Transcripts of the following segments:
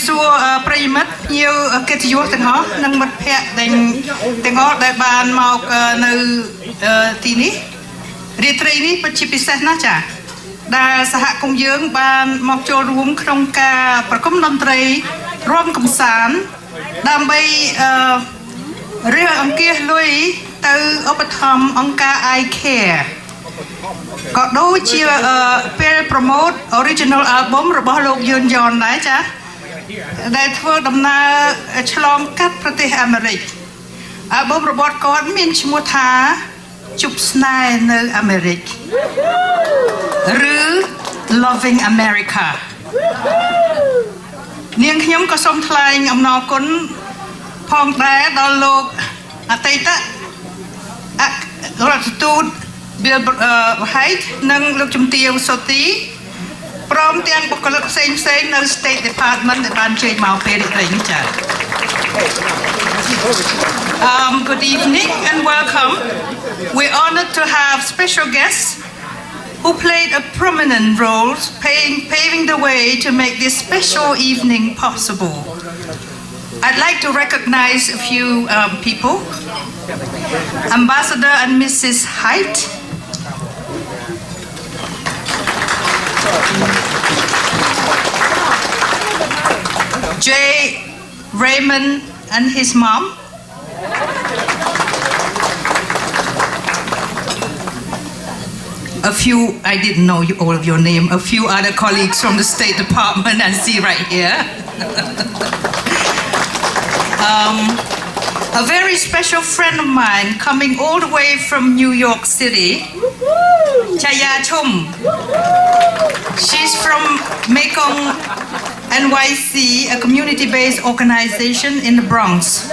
សួរប្រិយមិត្តភ្ញៀវកិត្តិយសទាំងអស់និងមិត្តភ័ក្តិទាំងអស់ដែលបានមកនៅទីនេះរាត្រីនេះពិតជាពិសេសណាស់ចាដែលសហគមន៍យើងបានមកចូលរួមក្នុងការប្រគំតន្ត្រីរាំកម្សាន្តដើម្បីរើអង្គាសលុយទៅឧបត្ថម្ភអង្គការ IKARE ក៏ដូចជាពេល promote original album របស់លោកយឿនយ៉នដែរចាដែលធ្វើដំណើរឆ្លងកាត់ប្រទេសអាមេរិក album របស់គាត់មានឈ្មោះថាជប់ស្នេហ៍នៅអាមេរិកឬ Lovin America នាងខ្ញុំក៏សូមថ្លែងអំណរគុណផងដែរដល់លោកអតីតរដ្ឋទូត Bill Height និងលោកជំទាវសូទីព្រមទាំងបុគ្គលិកផ្សេងនៅ State Department ដែលបានជួយមកពេលនេះចា៎ Good evening and welcome. We're honored to have special guests who played a prominent role paving the way to make this special evening possible. I'd like to recognize a few people. Ambassador and Mrs. Height. Jay Raymond and his mom. A few, I didn't know all of your name, a few other colleagues from the State Department and see right here. A very special friend of mine coming all the way from New York City, Chaya Chum. She's from Mekong NYC, a community-based organization in the Bronx,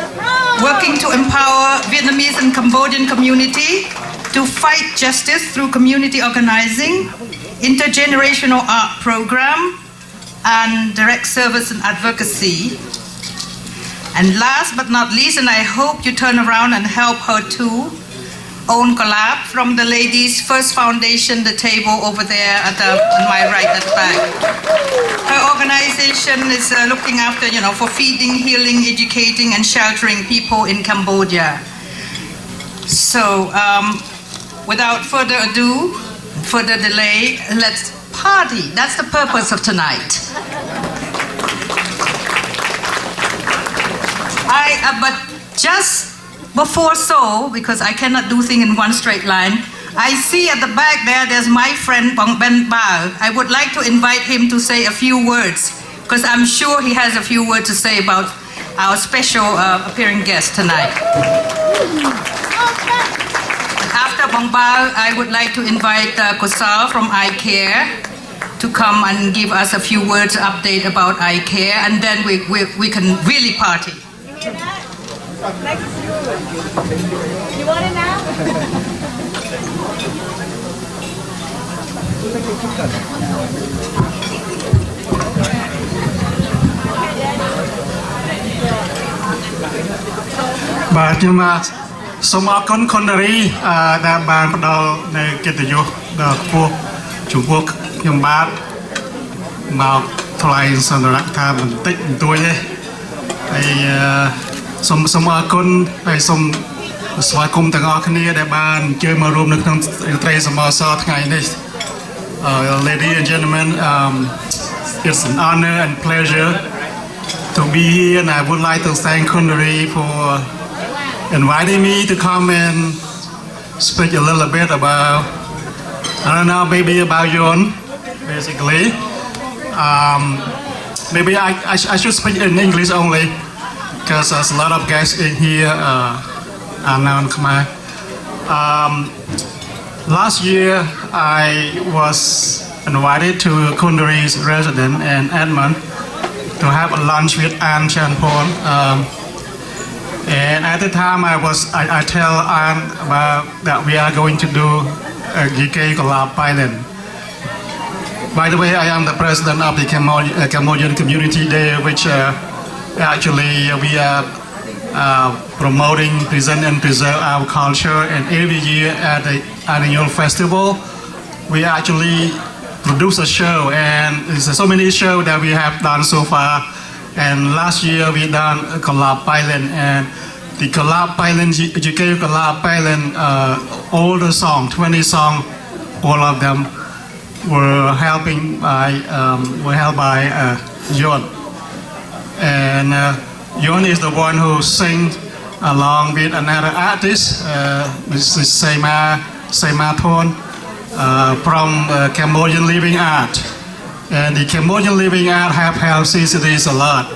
working to empower Vietnamese and Cambodian community to fight justice through community organizing, intergenerational art program, and direct service and advocacy. And last but not least, and I hope you turn around and help her too, Own Collab from the Ladies First Foundation, the table over there on my right at the back. Her organization is looking after, for feeding, healing, educating, and sheltering people in Cambodia. So, without further ado, further delay, let's party. That's the purpose of tonight. But just before because I cannot do things in one straight line, I see at the back there's my friend Bong Ben Bao. I would like to invite him to say a few words, because I'm sure he has a few words to say about our special appearing guest tonight. After Bong Bao, I would like to invite Kosal from IKARE to come and give us a few words update about IKARE, and then we can really party. You want it now? បាទខ្ញុំសូមអរគុណខុនរីដែលបានផ្ដល់នៅកិត្តិយសដល់ខ្ពស់ចំពោះខ្ញុំបាទមកថ្លែងសន្ទរកថាបន្តិចបន្តួចទេហើយសូមអរគុណហើយសូមស្វាគមន៍ទាំងអស់គ្នាដែលបានអញ្ជើញមករួមនៅក្នុងរាត្រីសមាសថ្ងៃនេះ Ladies and gentlemen, it's an honor and pleasure to be here, and I would like to thank Khundari for inviting me to come and speak a little bit about, I don't know, maybe about Yon, basically. Maybe I should speak in English only, because there's a lot of guests in here are known Khmer. Last year, I was invited to Khundari's residence in Edmond to have a lunch with Ann Chanpon. And at the time, I tell Ann about that we are going to do a IKARE collab pilot. By the way, I am the president of the Cambodian Community Day, which actually we are promoting, present and preserve our culture. And every year at the annual festival, we actually produce a show, and there's so many shows that we have done so far. And last year we done a collab pilot, and the collab pilot, IKARE collab pilot, all the song, 20 song, all of them were held by Yon. And Yon is the one who sings along with another artist, this is Sema Thon, from Cambodian Living Art. And the Cambodian Living Art have helped cities a lot.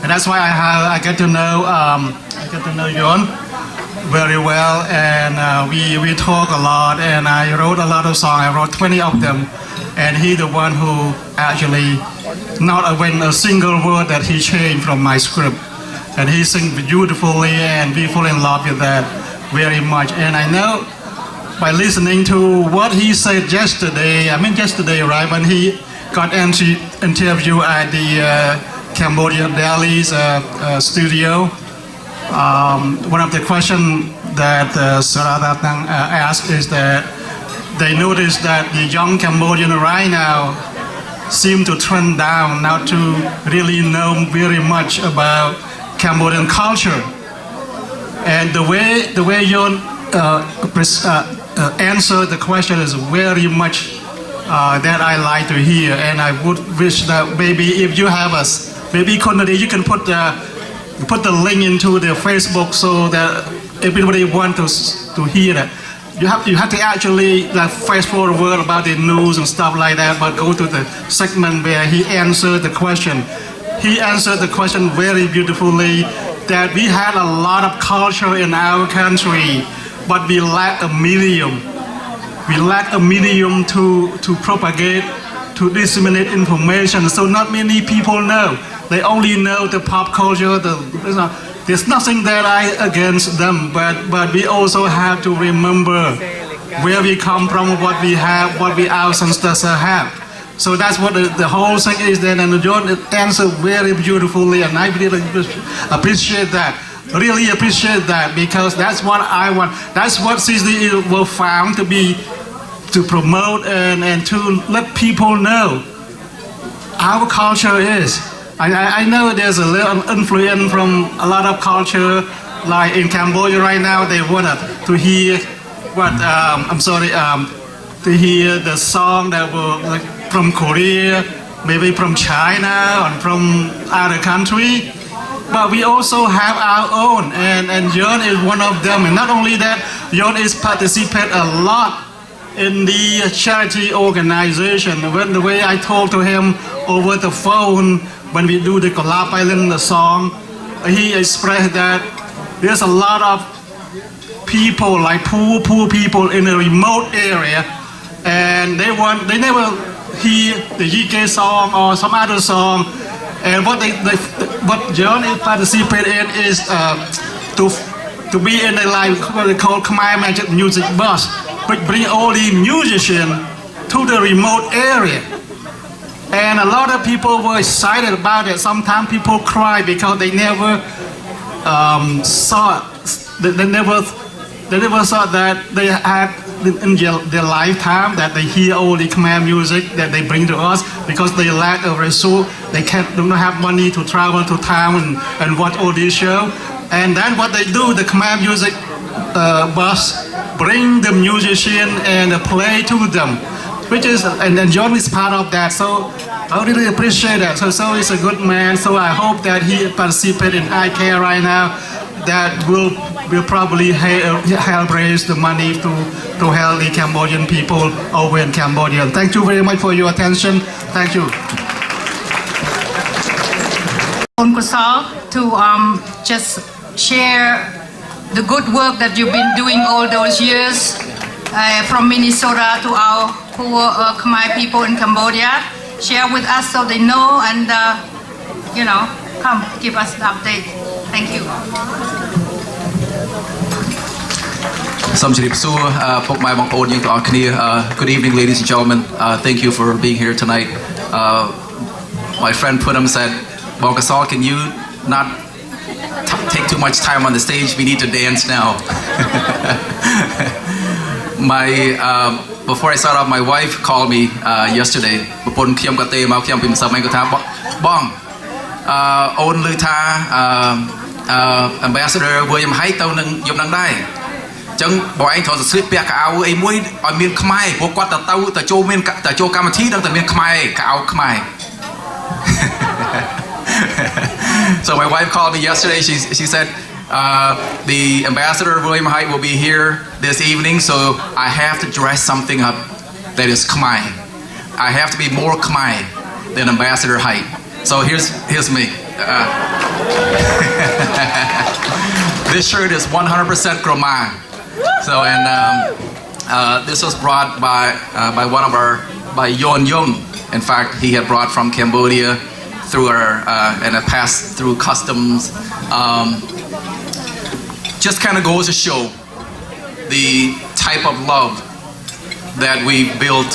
And that's why I get to know Yon very well, and we talk a lot, and I wrote a lot of songs. I wrote 20 of them, and he the one who actually not even a single word that he changed from my script, and he sings beautifully, and we fall in love with that very much. And I know by listening to what he said yesterday, right, when he got interview at the Cambodia Delhi's studio. One of the questions that Saradatang asked is that they noticed that the young Cambodian right now seem to trend down, not to really know very much about Cambodian culture. And the way you answer the question is very much that I like to hear, and I would wish that maybe if you have us, maybe you can put the link into the Facebook so that everybody wants to hear that. You have to actually fast forward about the news and stuff like that, but go to the segment where he answered the question. He answered the question very beautifully, that we had a lot of culture in our country, but we lack a medium. We lack a medium to propagate, to disseminate information, so not many people know. They only know the pop culture. There's nothing that I against them, but we also have to remember where we come from, what we have, what our ancestors have. So that's what the whole thing is. Then, and John answered very beautifully, and I really appreciate that. Really appreciate that, because that's what I want. That's what CCD will found to be, to promote and to let people know our culture is. I know there's a little influence from a lot of culture, like in Cambodia right now. They wanted to hear to hear the song that were like from Korea, maybe from China or from other country. But we also have our own, and Yon is one of them. And not only that, Yon is participate a lot in the charity organization. When the way I talk to him over the phone, when we do the collab island, the song, he expressed that there's a lot of people, like poor people in a remote area, and they never hear the IKARE song or some other song. And what John participate in is to be in what they call Khmer Magic Music Bus, which bring all the musicians to the remote area. And a lot of people were excited about it. Sometimes people cry because they never saw it. They never thought that they had in their lifetime that they hear all the Khmer music that they bring to us, because they lack a resource. They don't have money to travel to town and watch all these shows. And then what they do, the Khmer music bus bring the musician and play to them, which is, and then John is part of that. So I really appreciate that. So he's a good man. So I hope that he participates in IKARE right now. That will probably help raise the money to help the Cambodian people over in Cambodia. Thank you very much for your attention. Thank you. To just share the good work that you've been doing all those years, from Minnesota to our poor Khmer people in Cambodia. Share with us so they know, and come give us the update. Thank you. Good evening, ladies and gentlemen. Thank you for being here tonight. My friend Punim said, Bongkasal, can you not take too much time on the stage? We need to dance now. Before I start off, my wife called me yesterday. អូនឮថា Ambassador William Height ទៅនឹងយប់នឹងដែរអញ្ចឹងបងឯងត្រូវទៅស្លៀកពាក់កៅអៅអីមួយឲ្យមានខ្មែរព្រោះគាត់ទៅចូលមានទៅចូលកម្មវិធីដឹងតែមានខ្មែរកៅអៅខ្មែរ So my wife called me yesterday. She said the Ambassador William Height will be here this evening, so I have to dress something up that is Khmer. I have to be more Khmer than Ambassador Height. So here's me. This shirt is 100% Khmer. So and this was brought by one of our by Yon Yung. In fact, he had brought from Cambodia through our and it passed through customs. Just kind of goes to show the type of love that we built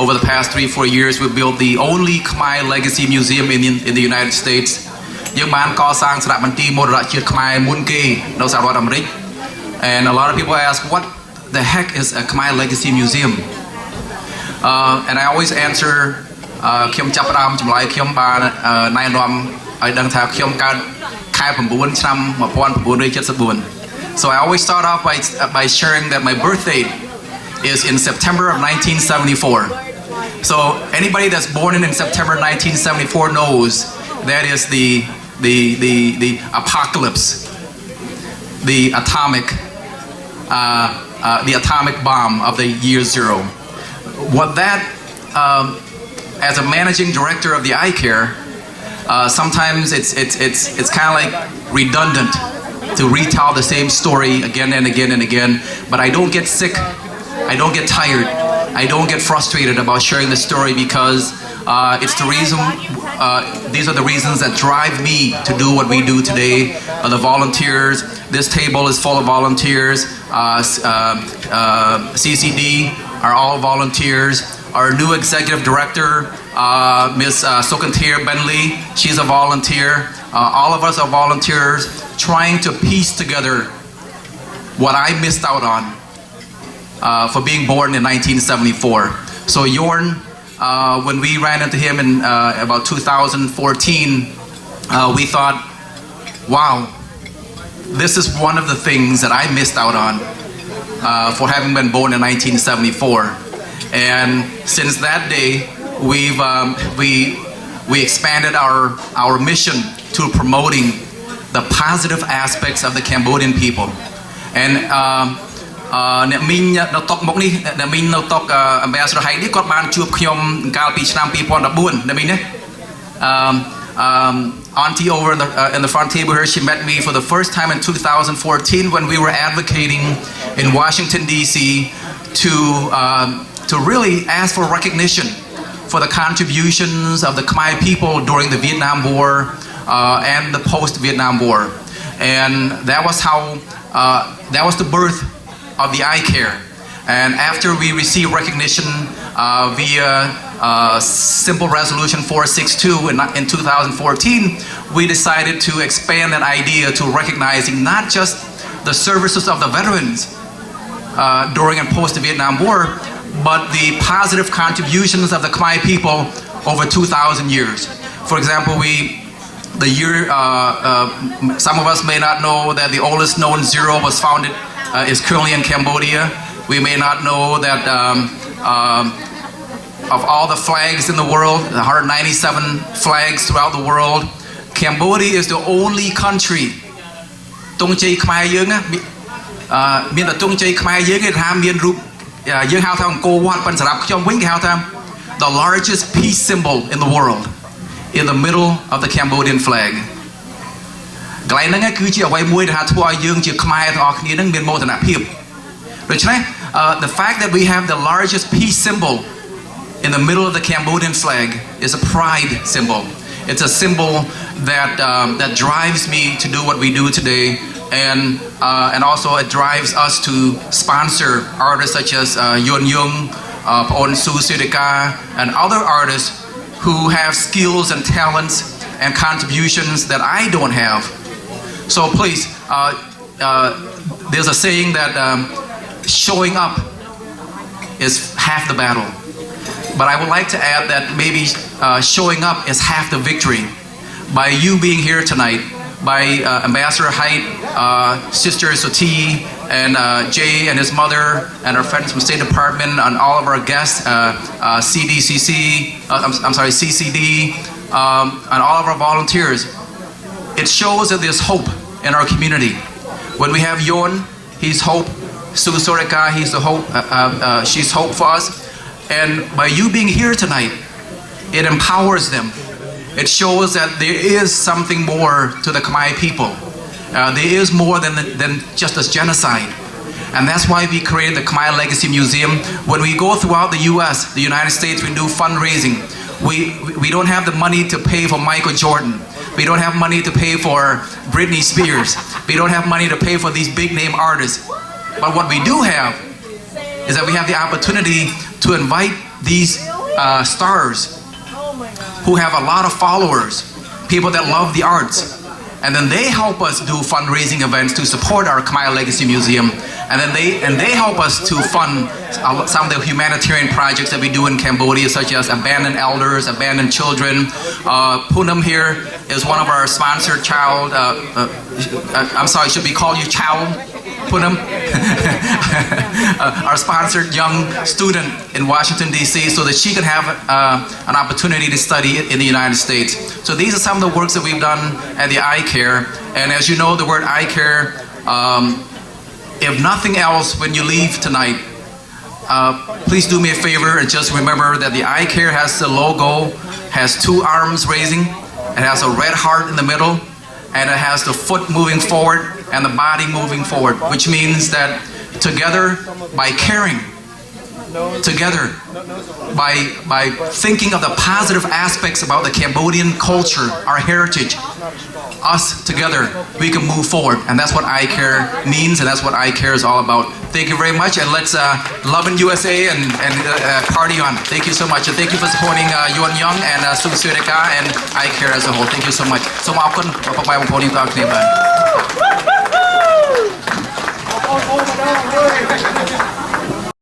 over the past 3-4 years. We built the only Khmer Legacy Museum in the United States. យើងបានកសាងសារមន្ទីរមរតកជាតិខ្មែរមុនគេនៅសហរដ្ឋអាមេរិក And a lot of people ask, what the heck is a Khmer Legacy Museum? And I always answer ខ្ញុំចាប់ផ្ដើមចម្លើយខ្ញុំបានណែនាំឲ្យដឹងថាខ្ញុំកើតខែ9ឆ្នាំ 1974 So I always start off by sharing that my birthday is in September of 1974. So anybody that's born in September 1974 knows that is the apocalypse, the atomic bomb of the year zero. What that as a managing director of the IKARE, sometimes it's kind of like redundant to retell the same story again and again and again. But I don't get sick, I don't get tired, I don't get frustrated about sharing the story because it's the reason. These are the reasons that drive me to do what we do today. The volunteers. This table is full of volunteers. CCD are all volunteers. Our new executive director, Ms. Sokantir Bentley, she's a volunteer. All of us are volunteers trying to piece together what I missed out on for being born in 1974. So Jorn, when we ran into him in about 2014, we thought, wow, this is one of the things that I missed out on for having been born in 1974. And since that day, we expanded our mission to promoting the positive aspects of the Cambodian people. And អ្នកមីងនៅតុកមុខនេះអ្នកមីងនៅតុក Ambassador Height នេះគាត់បានជួបខ្ញុំកាលពីឆ្នាំ 2014 អ្នកមីងណា Auntie over in the front table here, she met me for the first time in 2014 when we were advocating in Washington D.C. to really ask for recognition for the contributions of the Khmer people during the Vietnam War and the post-Vietnam War. And that was how that was the birth of the IKARE. And after we received recognition via simple resolution 462 in 2014, we decided to expand that idea to recognizing not just the services of the veterans during and post the Vietnam War, but the positive contributions of the Khmer people over 2,000 years. For example, some of us may not know that the oldest known zero was founded is currently in Cambodia. We may not know that of all the flags in the world, the 197 flags throughout the world, Cambodia is the only country. ទង់ជ័យខ្មែរយើងមានតែទង់ជ័យខ្មែរយើងគេថាមានរូបយើងហៅថាអង្គរវត្តប៉ុន្តែសម្រាប់ខ្ញុំវិញគេហៅថា the largest peace symbol in the world in the middle of the Cambodian flag. កន្លែងហ្នឹងគឺជាអ្វីមួយដែលធ្វើឲ្យយើងជាខ្មែរទាំងអស់គ្នានឹងមានមោទនភាពដូច្នេះ the fact that we have the largest peace symbol in the middle of the Cambodian flag is a pride symbol. It's a symbol that that drives me to do what we do today, and also it drives us to sponsor artists such as Yon Yung, Paon Su Sudika, and other artists who have skills and talents and contributions that I don't have. So please, there's a saying that showing up is half the battle. But I would like to add that maybe showing up is half the victory. by you being here tonight, by Ambassador Haidt, Sister Soti, and Jay and his mother, and our friends from State Department, and all of our guests, CCD, and all of our volunteers. It shows that there's hope in our community. When we have Yon, he's hope. Sue Soreka, he's the hope. She's hope for us. And by you being here tonight, it empowers them. It shows that there is something more to the Khmer people. There is more than just a genocide. And that's why we created the Khmer Legacy Museum. When we go throughout the US, the United States, we do fundraising. We don't have the money to pay for Michael Jordan. We don't have money to pay for Britney Spears. We don't have money to pay for these big name artists. But what we do have is that we have the opportunity to invite these stars who have a lot of followers, people that love the arts. And then they help us do fundraising events to support our Khmer Legacy Museum. And then they help us to fund some of the humanitarian projects that we do in Cambodia, such as abandoned elders, abandoned children. Poonam here is one of our sponsored child. I'm sorry, should we call you child? Poonam, our sponsored young student in Washington, D.C., so that she can have an opportunity to study in the United States. So these are some of the works that we've done at the IKARE. And as you know, the word IKARE, if nothing else, when you leave tonight, please do me a favor and just remember that the IKARE has the logo, has two arms raising, it has a red heart in the middle, and it has the foot moving forward and the body moving forward, which means that together, by caring, together, by thinking of the positive aspects about the Cambodian culture, our heritage, us together, we can move forward. And that's what IKARE means, and that's what IKARE is all about. Thank you very much, and let's Lovin USA and party on. Thank you so much, and thank you for supporting Yuan Young and Sung Suedeka and IKARE as a whole. Thank you so much. So my